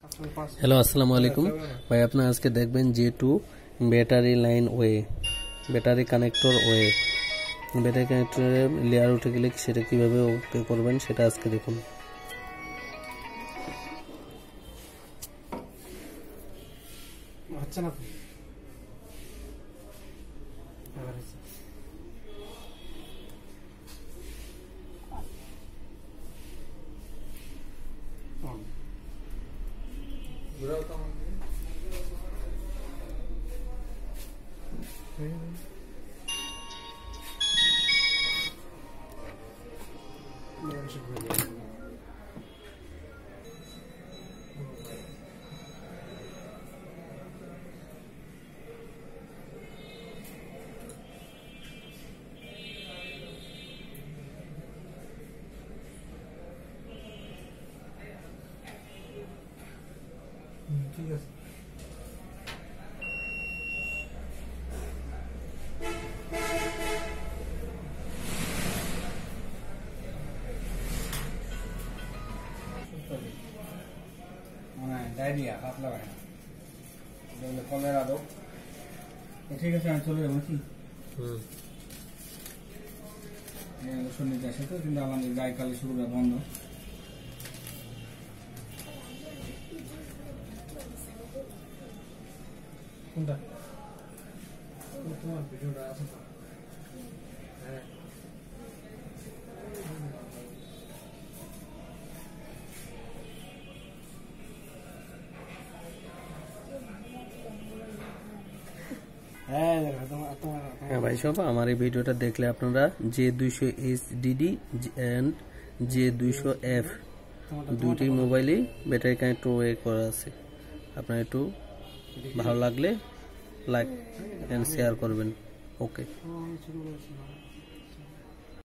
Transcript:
Hello अस्सलाम वालेकुम भाई अपना आज के देखबें J2 ব্যাটারি লাইন ওয়ে ব্যাটারি কানেক্টর ওয়ে ব্যাটারি কানেক্টরে লেয়ার উঠে গেলে সেটা কিভাবে ওকে করবেন সেটা আজকে দেখুন। আচ্ছা না ঠিক আছে মানে ডায়রিয়া হাত লাগায় না কলেরা রোগ ঠিক আছে আমি চলে যাবো কি ওষুধ নিতে আসে তো কিন্তু আমাদের গায়ে কালে শুরুটা বন্ধ কোনটা তোমার ভিডিওটা আছে তো হ্যাঁ হ্যাঁ ভাই সব আমার এই ভিডিওটা দেখলে আপনারা J200 HDD এন্ড J200F দুটি মোবাইলে ব্যাটারি কানেক্টর ওয়ে করা আছে। আপনারা একটু ভালো লাগলে লাইক এন্ড শেয়ার করবেন। ওকে।